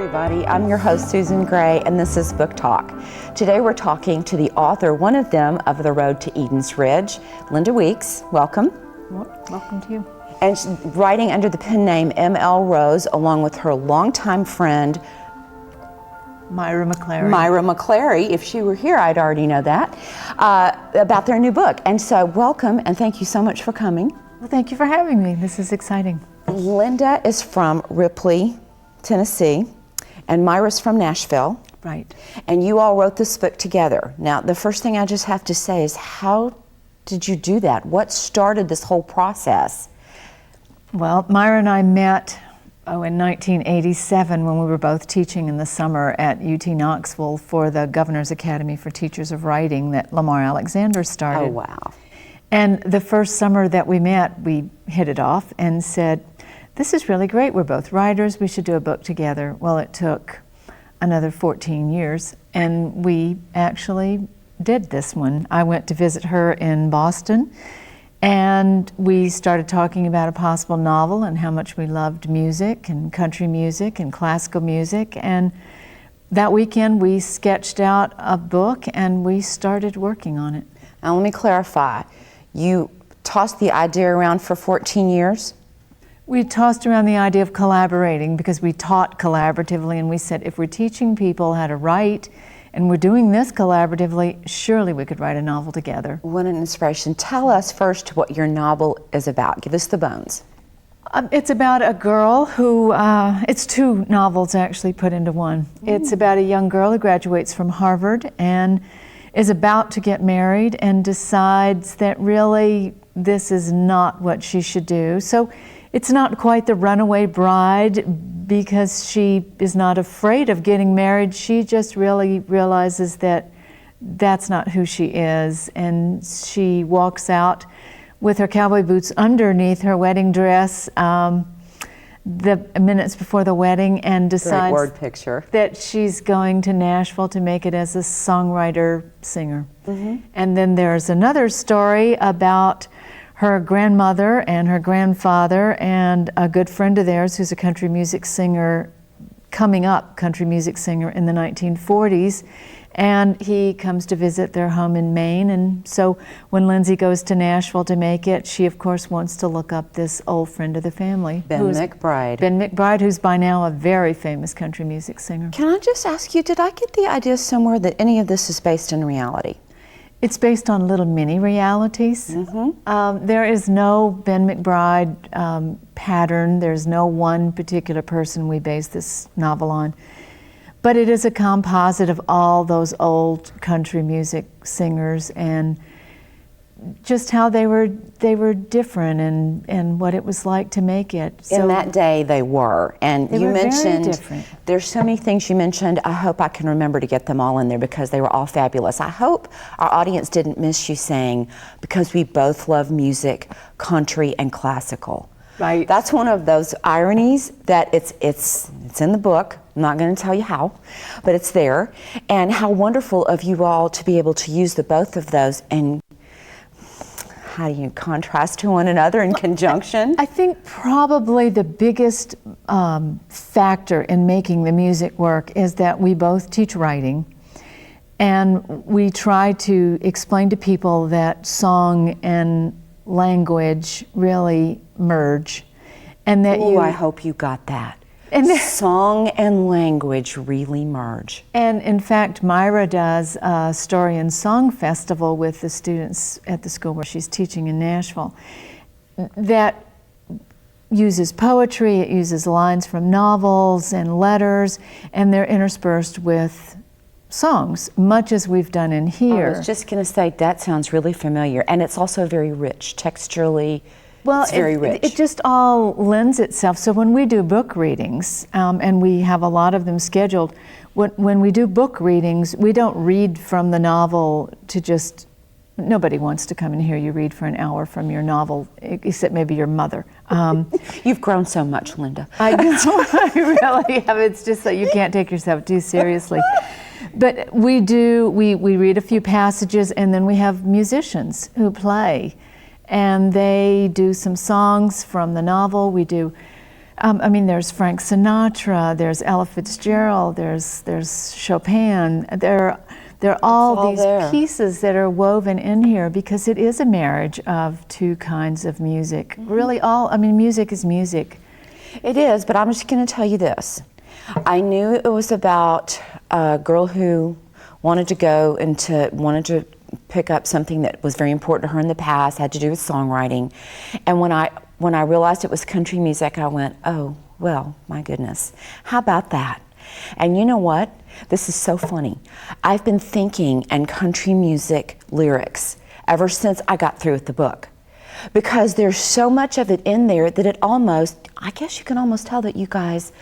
everybody. I'm your host, Susan Gray, and this is Book Talk. Today we're talking to the author, one of them, of The Road to Eden's Ridge, Linda Weeks. Welcome. Welcome to you. And she's writing under the pen name M.L. Rose, along with her longtime friend, Myra McClary. Myra McClary. If she were here, I'd already know that, about their new book. And so welcome, and thank you so much for coming. Well, thank you for having me. This is exciting. Linda is from Ripley, Tennessee, and Myra's from Nashville. Right. And you all wrote this book together. Now, the first thing I just have to say is, how did you do that? What started this whole process? Well, Myra and I met in 1987 when we were both teaching in the summer at UT Knoxville for the Governor's Academy for Teachers of Writing that Lamar Alexander started. Oh, wow. And the first summer that we met, we hit it off and said, this is really great. We're both writers. We should do a book together. Well, it took another 14 years, and we actually did this one. I went to visit her in Boston, and we started talking about a possible novel and how much we loved music and country music and classical music. And that weekend, we sketched out a book, and we started working on it. Now, let me clarify. You tossed the idea around for 14 years? We tossed around the idea of collaborating because we taught collaboratively, and we said if we're teaching people how to write and we're doing this collaboratively, surely we could write a novel together. What an inspiration. Tell us first what your novel is about. Give us the bones. It's about a girl who, it's two novels actually put into one. It's about a young girl who graduates from Harvard and is about to get married and decides that really this is not what she should do. So it's not quite the runaway bride because she is not afraid of getting married. She just really realizes that that's not who she is. And she walks out with her cowboy boots underneath her wedding dress the minutes before the wedding and decides Great word picture. that she's going to Nashville to make it as a songwriter-singer. And then there's another story about her grandmother and her grandfather and a good friend of theirs who's a country music singer, coming up country music singer in the 1940s. And he comes to visit their home in Maine. And so when Lindsay goes to Nashville to make it, she of course wants to look up this old friend of the family. Ben McBride. Ben McBride, who's by now a very famous country music singer. Can I just ask you, did I get the idea somewhere that any of this is based in reality? It's based on little mini realities. There is no Ben McBride pattern. There's no one particular person we base this novel on. But it is a composite of all those old country music singers and just how they were different and what it was like to make it. So in that day they were. And they you were mentioned very different. There's so many things you mentioned. I hope I can remember to get them all in there because they were all fabulous. I hope our audience didn't miss you saying, because we both love music, country and classical. Right. That's one of those ironies that it's in the book. I'm not going to tell you how, but it's there. And how wonderful of you all to be able to use the both of those, and how do you contrast to one another in conjunction? I think probably the biggest factor in making the music work is that we both teach writing, and we try to explain to people that song and language really merge, and that I hope you got that. And song and language really merge. And in fact, Myra does a story and song festival with the students at the school where she's teaching in Nashville that uses poetry, it uses lines from novels and letters, and they're interspersed with songs, much as we've done in here. I was just going to say, that sounds really familiar, and it's also very rich, texturally. Well, it's very rich. It just all lends itself. So when we do book readings, and we have a lot of them scheduled, when we do book readings, we don't read from the novel to just, nobody wants to come and hear you read for an hour from your novel, except maybe your mother. You've grown so much, Linda. I know, I really have. It's just that you can't take yourself too seriously. But we read a few passages, and then we have musicians who play. And they do some songs from the novel. We do I mean, there's Frank Sinatra, there's Ella Fitzgerald, there's Chopin. There are all these pieces that are woven in here because it is a marriage of two kinds of music. Really, music is music. It is, but I'm just going to tell you this. I knew it was about a girl who wanted to pick up something that was very important to her in the past, had to do with songwriting. And when I realized it was country music, I went, oh, well, my goodness, how about that? And you know what? This is so funny. I've been thinking in country music lyrics ever since I got through with the book. Because there's so much of it in there that it almost, I guess you can almost tell that you guys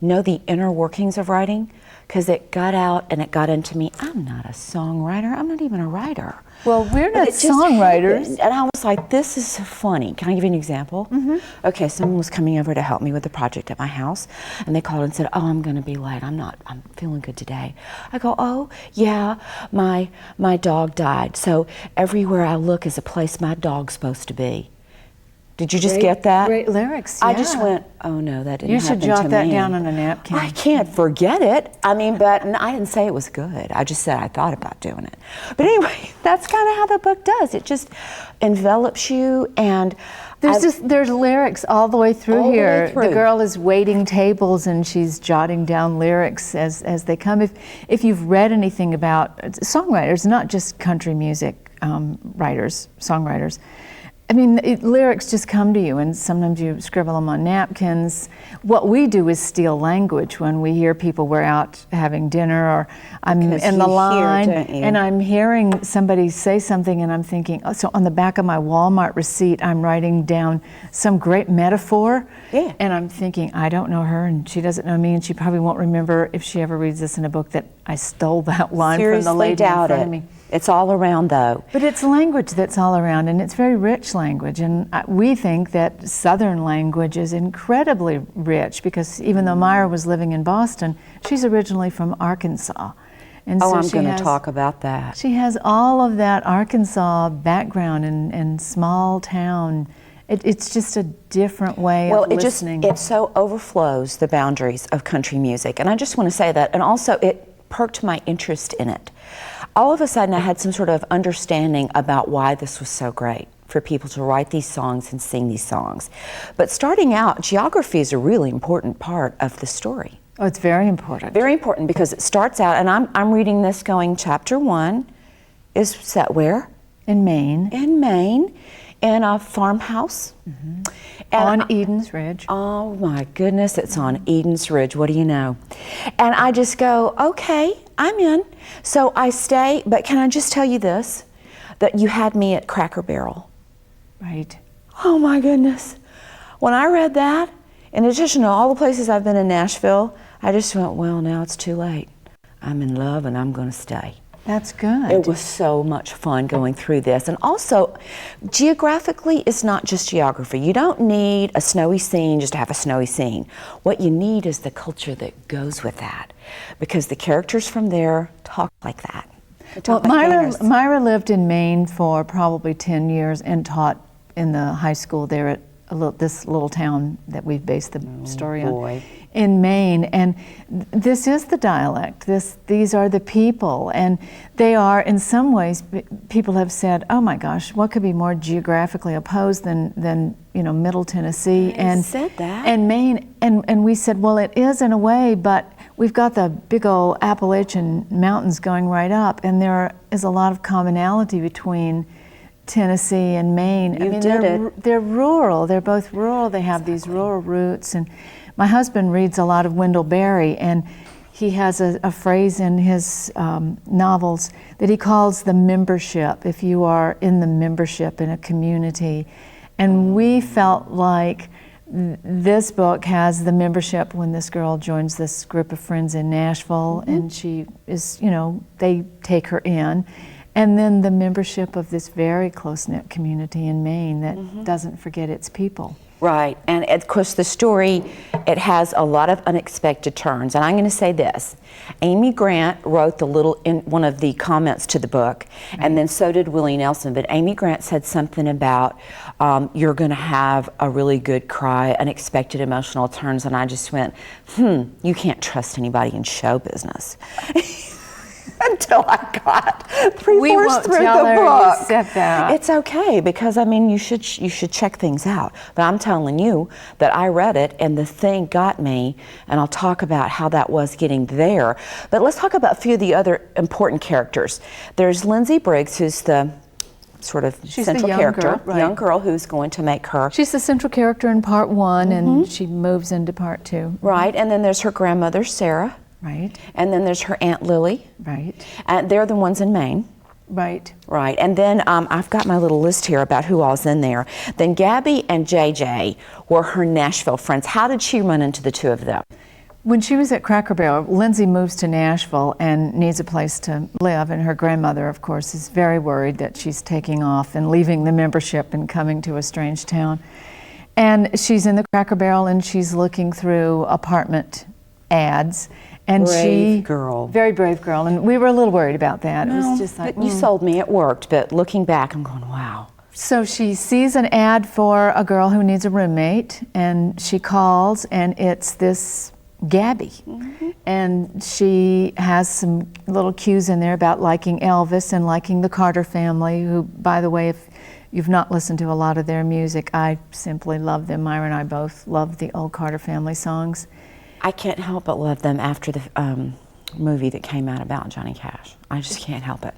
know the inner workings of writing, because it got out and it got into me. I'm not a songwriter. I'm not even a writer. Well, we're not songwriters. And I was like, this is so funny. Can I give you an example? Okay, someone was coming over to help me with a project at my house, and they called and said, oh, I'm going to be late. I'm feeling good today. I go, oh, yeah, my dog died. So everywhere I look is a place my dog's supposed to be. Did you just get that? Great lyrics, yeah. I just went, oh no, that didn't happen to me. You should jot that down on a napkin. I can't forget it. I mean, but I didn't say it was good. I just said I thought about doing it. But anyway, that's kind of how the book does. It just envelops you, and there's lyrics all the way through here. The girl is waiting tables and she's jotting down lyrics as they come. If you've read anything about songwriters, not just country music songwriters, I mean, lyrics just come to you, and sometimes you scribble them on napkins. What we do is steal language when we hear people, we're out having dinner, or I'm in the line, and I'm hearing somebody say something, and I'm thinking, oh, so on the back of my Walmart receipt, I'm writing down some great metaphor, and I'm thinking, I don't know her, and she doesn't know me, and she probably won't remember if she ever reads this in a book that I stole that line from the lady in front of me. It's all around, though. But it's language that's all around, and it's very rich language. And we think that Southern language is incredibly rich, because even though Myra was living in Boston, she's originally from Arkansas. And so I'm going to talk about that. She has all of that Arkansas background and small town. It's just a different way of listening. It so overflows the boundaries of country music. And I just want to say that. And also, it perked my interest in it. All of a sudden, I had some sort of understanding about why this was so great for people to write these songs and sing these songs. But starting out, geography is a really important part of the story. Oh, it's very important. Very important, because it starts out, and I'm reading this going, chapter 1 is set where? In Maine. In Maine, in a farmhouse. On Eden's Ridge. Oh my goodness, it's on Eden's Ridge. What do you know? And I just go, okay, I'm in. So I stay, but can I just tell you this? That you had me at Cracker Barrel. Right. Oh my goodness. When I read that, in addition to all the places I've been in Nashville, I just went, well, now it's too late. I'm in love and I'm going to stay. That's good. It was so much fun going through this. And also, geographically, it's not just geography. You don't need a snowy scene just to have a snowy scene. What you need is the culture that goes with that, because the characters from there talk like that. Well, Myra lived in Maine for probably 10 years and taught in the high school there at this little town that we've based the story on. In Maine, and this is the dialect. These are the people, and they are, in some ways, people have said, "Oh my gosh, what could be more geographically opposed than Middle Tennessee and said that. And Maine?" And we said, "Well, it is in a way, but we've got the big old Appalachian mountains going right up, and there is a lot of commonality between Tennessee and Maine. They're rural. They're both rural. They have these rural roots." And my husband reads a lot of Wendell Berry, and he has a phrase in his novels that he calls the membership, if you are in the membership in a community. And we felt like this book has the membership when this girl joins this group of friends in Nashville, and she is, they take her in. And then the membership of this very close-knit community in Maine that doesn't forget its people. Right, and of course the story It has a lot of unexpected turns, and I'm going to say this. Amy Grant wrote in one of the comments to the book, and then so did Willie Nelson, but Amy Grant said something about you're going to have a really good cry, unexpected emotional turns, and I just went, you can't trust anybody in show business. Until I got three-fourths through the book. You said that. It's okay, because I mean, you should check things out. But I'm telling you that I read it and the thing got me, and I'll talk about how that was getting there. But let's talk about a few of the other important characters. There's Lindsay Briggs, who's the sort of central character, young girl who's going to make her. She's the central character in part 1, and she moves into part 2. Right, and then there's her grandmother, Sarah. Right. And then there's her Aunt Lily. Right. And they're the ones in Maine. Right. Right. And then I've got my little list here about who all's in there. Then Gabby and JJ were her Nashville friends. How did she run into the two of them? When she was at Cracker Barrel, Lindsay moves to Nashville and needs a place to live, and her grandmother, of course, is very worried that she's taking off and leaving the membership and coming to a strange town. And she's in the Cracker Barrel and she's looking through apartment ads. And very brave girl, and we were a little worried about that. No, it was just like, you sold me, it worked, but looking back, I'm going, wow. So she sees an ad for a girl who needs a roommate, and she calls, and it's this Gabby. And she has some little cues in there about liking Elvis and liking the Carter family, who, by the way, if you've not listened to a lot of their music, I simply love them. Myra and I both love the old Carter family songs. I can't help but love them after the movie that came out about Johnny Cash. I just can't help it.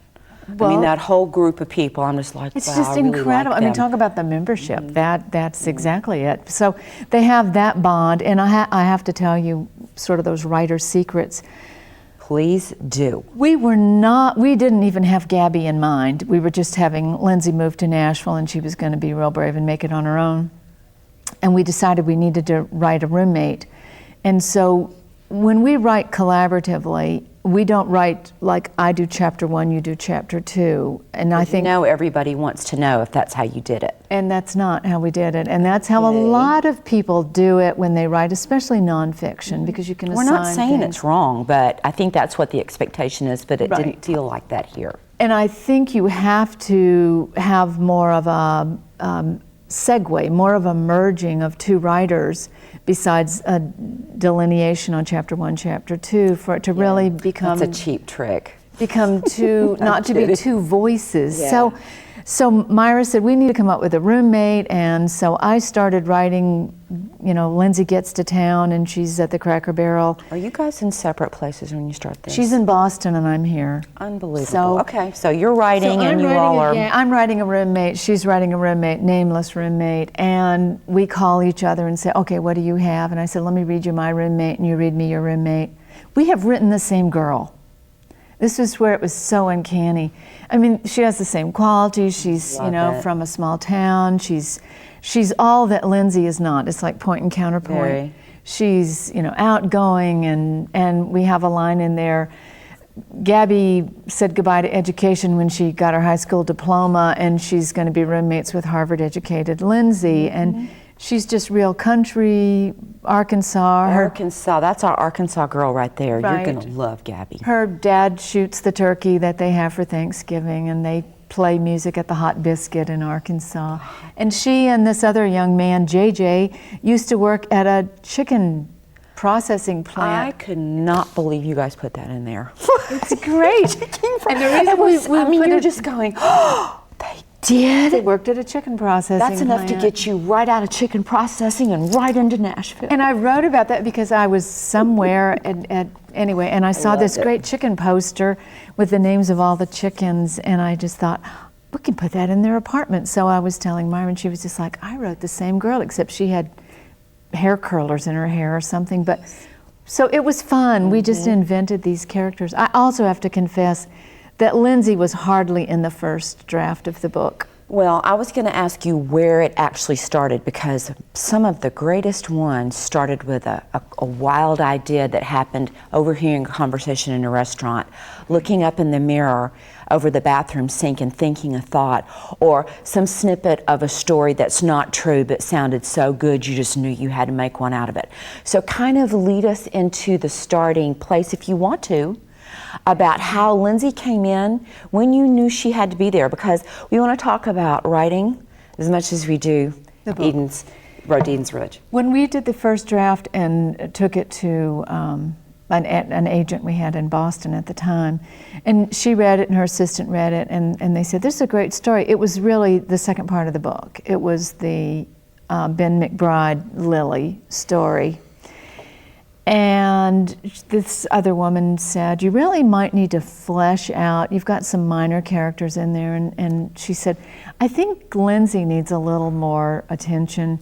Well, I mean, that whole group of people, I'm just like, it's wow, just I really incredible. like I mean, talk about the membership. That's exactly it. So they have that bond, and I have to tell you sort of those writer's secrets. Please do. We didn't even have Gabby in mind. We were just having Lindsay move to Nashville, and she was going to be real brave and make it on her own. And we decided we needed to write a roommate. And so when we write collaboratively, we don't write like I do chapter 1, you do chapter 2. And I think everybody wants to know if that's how you did it. And that's not how we did it. And that's how a lot of people do it when they write, especially nonfiction, because you can assign We're not saying things. it's wrong, but I think that's what the expectation is, but it didn't feel like that here. And I think you have to have more of a segue, more of a merging of two writers besides a delineation on chapter 1, chapter 2, for it to really become... That's a cheap trick. Become two, not to be two voices. Yeah. So Myra said, we need to come up with a roommate, and so I started writing, Lindsay gets to town and she's at the Cracker Barrel. Are you guys in separate places when you start this? She's in Boston and I'm here. Unbelievable. Okay, so you're writing and you all are... I'm writing a roommate, she's writing a roommate, nameless roommate, and we call each other and say, okay, what do you have? And I said, let me read you my roommate and you read me your roommate. We have written the same girl. This is where it was so uncanny. I mean, she has the same qualities. She's, from a small town. She's all that Lindsay is not. It's like point and counterpoint. Very. She's, outgoing, and we have a line in there. Gabby said goodbye to education when she got her high school diploma, and she's going to be roommates with Harvard-educated Lindsay. And she's just real country, Arkansas. Arkansas, that's our Arkansas girl right there. Right. You're going to love Gabby. Her dad shoots the turkey that they have for Thanksgiving, and they play music at the Hot Biscuit in Arkansas. And she and this other young man, JJ, used to work at a chicken processing plant. I could not believe you guys put that in there. It's great. And the reason you're just going, oh, they did? They worked at a chicken processing That's enough plant. to get you right out of chicken processing and right into Nashville. And I wrote about that because I was somewhere anyway, and I saw this great chicken poster with the names of all the chickens, and I just thought, we can put that in their apartment. So I was telling Myra, and she was just like, I wrote the same girl, except she had hair curlers in her hair or something. But so it was fun. We just invented these characters. I also have to confess that Lindsay was hardly in the first draft of the book. Well, I was going to ask you where it actually started, because some of the greatest ones started with a wild idea that happened overhearing a conversation in a restaurant, looking up in the mirror over the bathroom sink and thinking a thought, or some snippet of a story that's not true but sounded so good you just knew you had to make one out of it. So kind of lead us into the starting place, if you want to, about how Lindsay came in, when you knew she had to be there, because we want to talk about writing as much as we do Eden's Ridge. When we did the first draft and took it to an agent we had in Boston at the time, and she read it and her assistant read it, and they said, this is a great story. It was really the second part of the book. It was the Ben McBride Lily story. And this other woman said, you really might need to flesh out, you've got some minor characters in there, and she said, I think Lindsay needs a little more attention.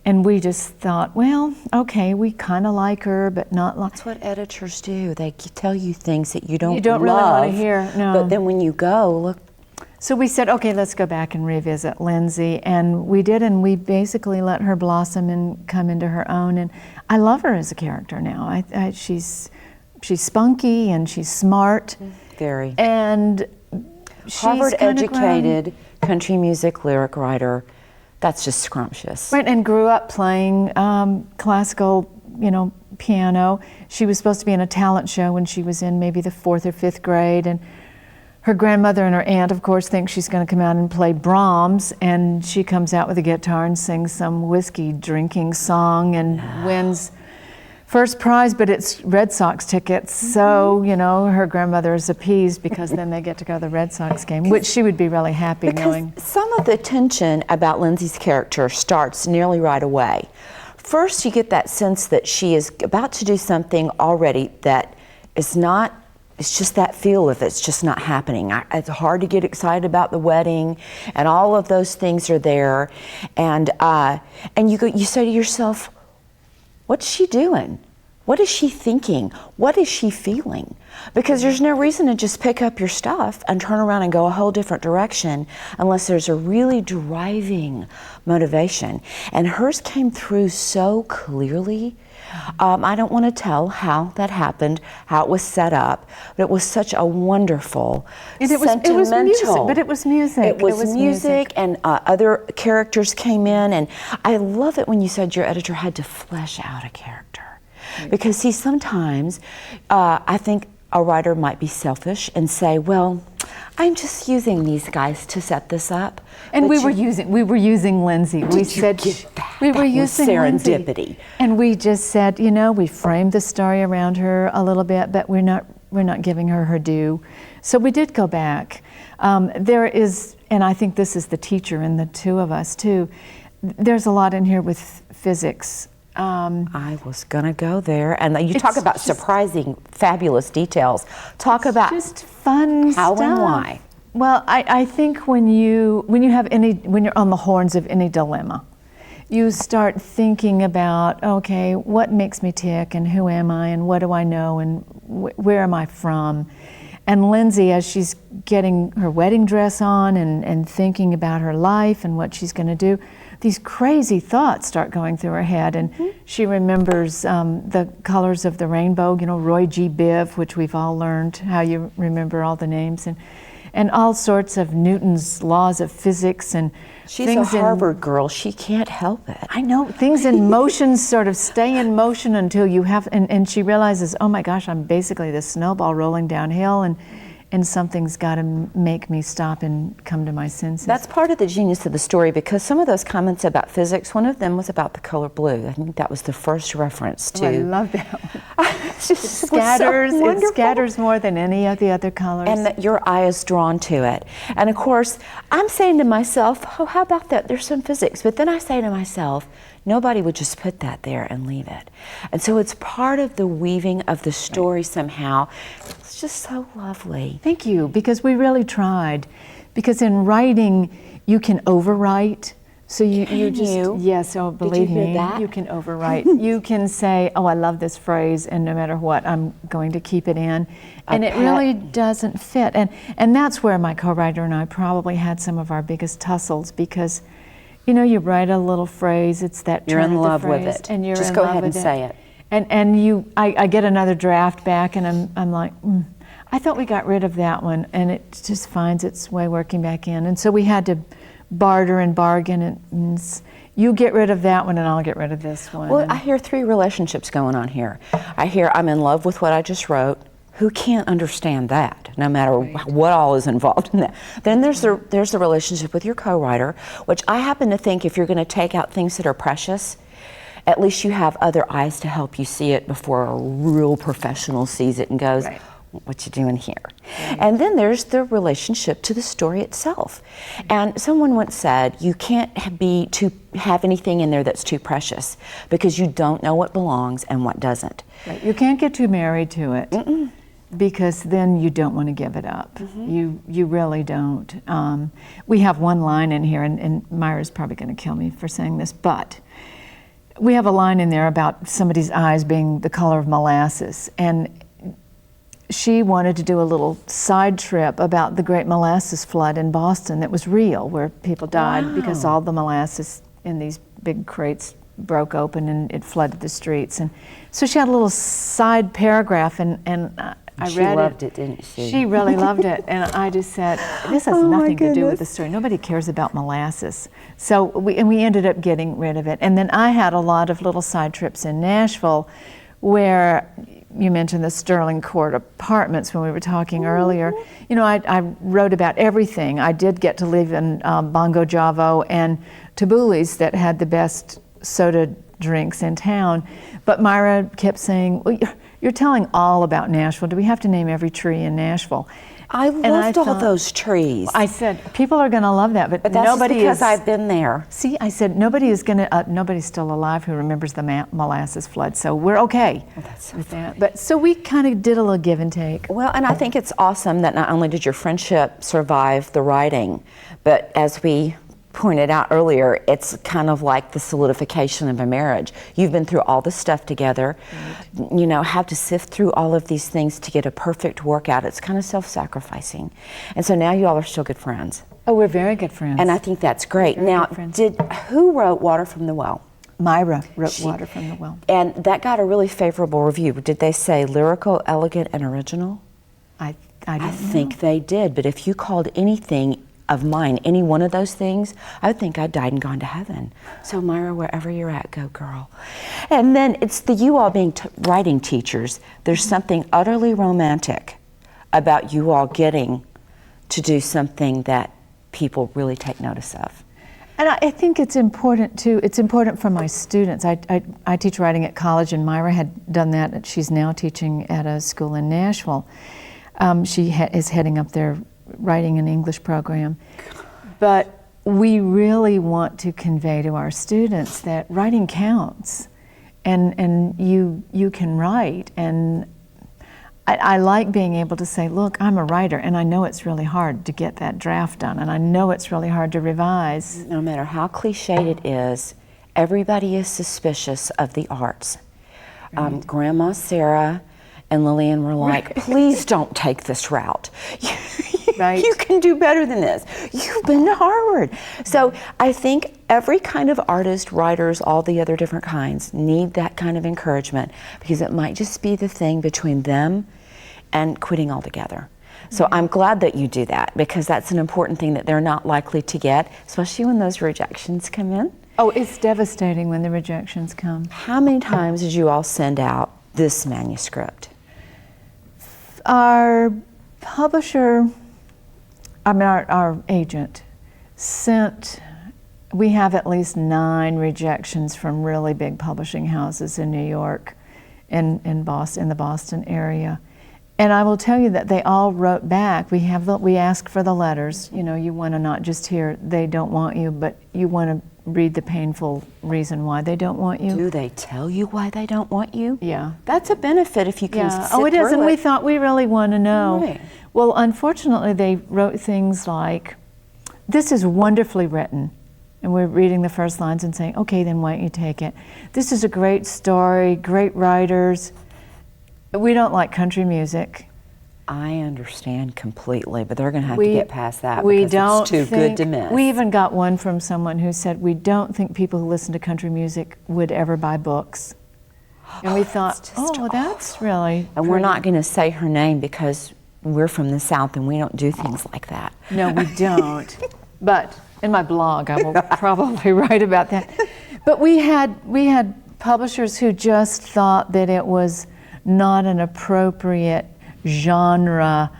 And we just thought, well, okay, we kind of like her, but not like... That's what editors do. They tell you things that you don't really want to hear, no. But then when you go, look... So we said, okay, let's go back and revisit Lindsay, and we did, and we basically let her blossom and come into her own, and I love her as a character now. She's spunky and she's smart. Very. And she's Harvard-educated country music lyric writer. That's just scrumptious. Right, and grew up playing classical, piano. She was supposed to be in a talent show when she was in maybe the 4th or 5th grade, and her grandmother and her aunt, of course, think she's going to come out and play Brahms, and she comes out with a guitar and sings some whiskey drinking song and wins first prize, but it's Red Sox tickets. So, her grandmother is appeased because then they get to go to the Red Sox game, which she would be really happy knowing. Some of the tension about Lindsay's character starts nearly right away. First, you get that sense that she is about to do something already that is not. It's just that feel of it's just not happening. It's hard to get excited about the wedding, and all of those things are there, and you say to yourself, what's she doing? What is she thinking? What is she feeling? Because there's no reason to just pick up your stuff and turn around and go a whole different direction unless there's a really driving motivation. And hers came through so clearly. I don't want to tell how that happened, how it was set up, but it was such a wonderful, sentimental. It was music, but it was music. It was music, and other characters came in, and I love it when you said your editor had to flesh out a character. Because see, sometimes I think a writer might be selfish and say, well, I'm just using these guys to set this up. And we were using Lindsay. We said we were using serendipity. Lindsay. And we just said, we framed the story around her a little bit, but we're not giving her due. So we did go back. There is, and I think this is the teacher in the two of us too, there's a lot in here with physics. I was gonna go there, and you talk about surprising, fabulous details. Talk about just fun how stuff. And why. Well, I think when you're on the horns of any dilemma, you start thinking about, okay, what makes me tick, and who am I, and what do I know, and where am I from? And Lindsay, as she's getting her wedding dress on and thinking about her life and what she's going to do, these crazy thoughts start going through her head, and she remembers the colors of the rainbow, Roy G. Biv, which we've all learned how you remember all the names, and all sorts of Newton's laws of physics, and she's a Harvard girl. She can't help it. I know, things in motion sort of stay in motion until you have, and she realizes, oh my gosh, I'm basically this snowball rolling downhill, and something's got to make me stop and come to my senses. That's part of the genius of the story, because some of those comments about physics, one of them was about the color blue. I think that was the first reference to. Oh, I love that one. It scatters more than any of the other colors. And that your eye is drawn to it. And of course, I'm saying to myself, oh, how about that? There's some physics. But then I say to myself, nobody would just put that there and leave it. And so it's part of the weaving of the story somehow. It's just so lovely. Thank you, because we really tried. Because in writing, you can overwrite So you Can just, you? yes, oh, believe hear me, that? you can overwrite. You can say, oh, I love this phrase, and no matter what, I'm going to keep it in. And it really doesn't fit. And that's where my co-writer and I probably had some of our biggest tussles, because, you know, you write a little phrase, it's that You're turn in of the love with phrase, it. and you're Just in go love ahead and with say it. And I get another draft back, and I'm like, I thought we got rid of that one, and it just finds its way working back in. And so we had to barter and bargain, and you get rid of that one and I'll get rid of this one. Well, I hear 3 relationships going on here. I hear I'm in love with what I just wrote. Who can't understand that, no matter what all is involved in that? Then there's the relationship with your co-writer, which I happen to think if you're going to take out things that are precious, at least you have other eyes to help you see it before a real professional sees it and goes, what you doing here? And then there's the relationship to the story itself. And someone once said, you can't have anything in there that's too precious, because you don't know what belongs and what doesn't. Right. You can't get too married to it, because then you don't want to give it up. You really don't. We have one line in here, and Myra's probably going to kill me for saying this, but we have a line in there about somebody's eyes being the color of molasses, and she wanted to do a little side trip about the great molasses flood in Boston that was real, where people died because all the molasses in these big crates broke open and it flooded the streets. And so she had a little side paragraph, and I read it. She loved it, didn't she? She really loved it, and I just said, this has nothing to do with the story. Nobody cares about molasses. So we ended up getting rid of it. And then I had a lot of little side trips in Nashville, where you mentioned the Sterling Court apartments when we were talking earlier. You know, I wrote about everything. I did get to live in Bongo Javo and Tabuli's that had the best soda drinks in town. But Myra kept saying, well, you're telling all about Nashville. Do we have to name every tree in Nashville? I loved all those trees. I said, people are going to love that, but that's nobody because I've been there. See, I said, nobody's still alive who remembers the molasses flood, so we're okay with that. But so we kind of did a little give and take. Well, and I think it's awesome that not only did your friendship survive the writing, but as we pointed out earlier, it's kind of like the solidification of a marriage. You've been through all this stuff together, you know, have to sift through all of these things to get a perfect workout. It's kind of self-sacrificing. And so now you all are still good friends. Oh, we're very good friends. And I think that's great. Now, who wrote Water from the Well? Myra wrote Water from the Well. And that got a really favorable review. Did they say lyrical, elegant, and original? I think they did, but if you called anything of mine, any one of those things, I would think I'd died and gone to heaven. So Myra, wherever you're at, go girl. And then it's you all being writing teachers. There's something utterly romantic about you all getting to do something that people really take notice of. And I think it's important too. It's important for my students. I teach writing at college, and Myra had done that, and she's now teaching at a school in Nashville. She is heading up their writing and English program. But we really want to convey to our students that writing counts, and you can write. And I like being able to say, look, I'm a writer, and I know it's really hard to get that draft done, and I know it's really hard to revise. No matter how cliched it is, everybody is suspicious of the arts. Right. Grandma Sarah and Lillian were like, please don't take this route. Right. You can do better than this. You've been to Harvard. So I think every kind of artist, writers, all the other different kinds need that kind of encouragement, because it might just be the thing between them and quitting altogether. So I'm glad that you do that, because that's an important thing that they're not likely to get, especially when those rejections come in. Oh, it's devastating when the rejections come. How many times did you all send out this manuscript? Our publisher, our agent we have at least 9 rejections from really big publishing houses in New York and in the Boston area. And I will tell you that they all wrote back. We asked for the letters. You know, you want to not just hear they don't want you, but you want to read the painful reason why they don't want you. Do they tell you why they don't want you? Yeah. That's a benefit if you can sit Oh, it is, through and we thought we really want to know. Right. Well, unfortunately, they wrote things like, this is wonderfully written. And we're reading the first lines and saying, okay, then why don't you take it? This is a great story, great writers. We don't like country music. I understand completely, but they're going to have to get past that we because don't it's too good to miss. We even got one from someone who said, we don't think people who listen to country music would ever buy books. And we thought, that's really And we're not going to say her name because we're from the South and we don't do things like that. No, we don't. But in my blog, I will probably write about that. But we had publishers who just thought that it was not an appropriate genre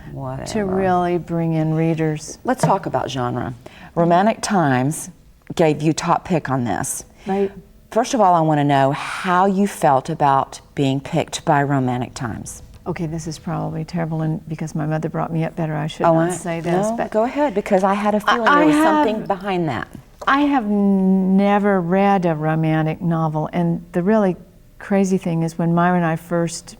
to really bring in readers. Let's talk about genre. Romantic Times gave you top pick on this. Right. First of all, I want to know how you felt about being picked by Romantic Times. Okay, this is probably terrible, and because my mother brought me up better, I should not say this. No, but go ahead, because I had a feeling there was something behind that. I have never read a romantic novel, and the really crazy thing is when Myra and I first,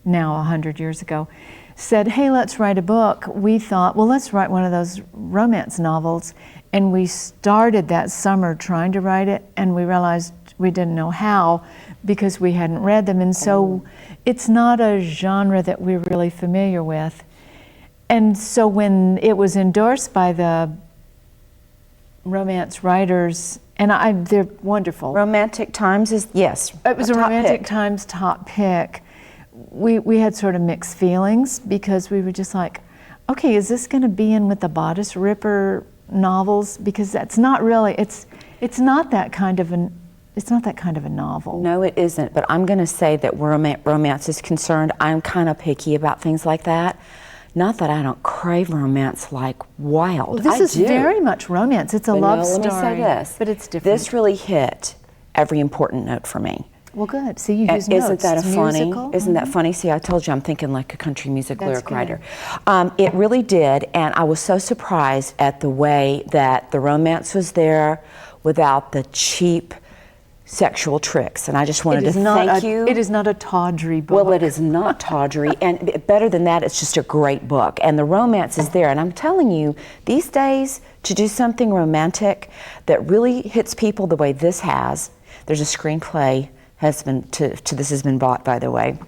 now 100 years ago, said, hey, let's write a book, we thought, well, let's write one of those romance novels. And we started that summer trying to write it, and we realized we didn't know how because we hadn't read them. And so it's not a genre that we're really familiar with. And so when it was endorsed by the romance writers, and they're wonderful. Romantic Times is, yes. It was a Romantic Times top pick. We had sort of mixed feelings because we were just like, okay, is this going to be in with the bodice ripper novels? Because that's not really, it's not that kind of a novel. No, it isn't. But I'm going to say that where romance is concerned, I'm kind of picky about things like that. Not that I don't crave romance like wild. Well, this is very much romance. It's a love story. Let me say this. But it's different. This really hit every important note for me. Well, good. See, you use notes. Isn't that funny? Musical? Isn't that funny? See, I told you I'm thinking like a country music lyric writer. It really did, and I was so surprised at the way that the romance was there without the cheap sexual tricks, and I just wanted to thank you. It is not a tawdry book. Well, it is not tawdry, and better than that, it's just a great book, and the romance is there, and I'm telling you, these days, to do something romantic that really hits people the way this has, there's a screenplay this has been bought, by the way.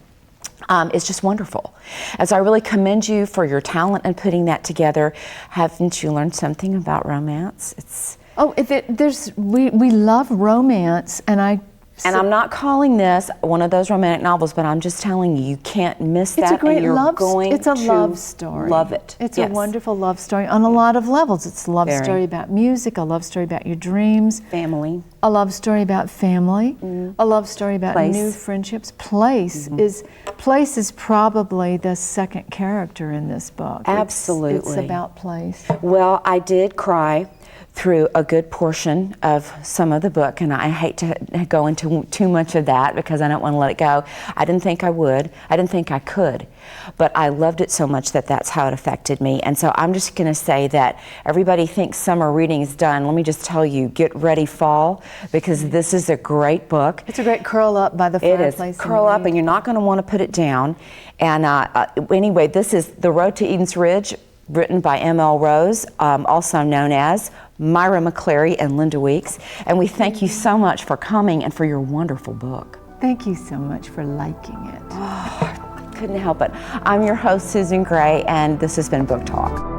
It's just wonderful. As I really commend you for your talent in putting that together. Haven't you learned something about romance? We love romance, and I'm not calling this one of those romantic novels, but I'm just telling you, you can't miss that. It's a great love story. It's a love story. Love it. It's a wonderful love story on a lot of levels. It's a love story about music, a love story about your dreams, family, a love story about family, a love story about new friendships. Place is probably the second character in this book. Absolutely, it's about place. Well, I did cry through a good portion of some of the book, and I hate to go into too much of that because I don't want to let it go. I didn't think I would. I didn't think I could. But I loved it so much that that's how it affected me. And so I'm just going to say that everybody thinks summer reading is done. Let me just tell you, get ready fall, because this is a great book. It's a great curl up by the fireplace. It is. Curl up, and you're not going to want to put it down. And anyway, this is The Road to Eden's Ridge, written by M.L. Rose, also known as Myra McCleary and Linda Weeks. And we thank you so much for coming and for your wonderful book. Thank you so much for liking it. Oh, couldn't help it. I'm your host, Susan Gray, and this has been Book Talk.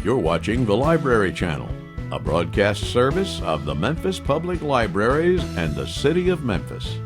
You're watching the Library Channel, a broadcast service of the Memphis Public Libraries and the City of Memphis.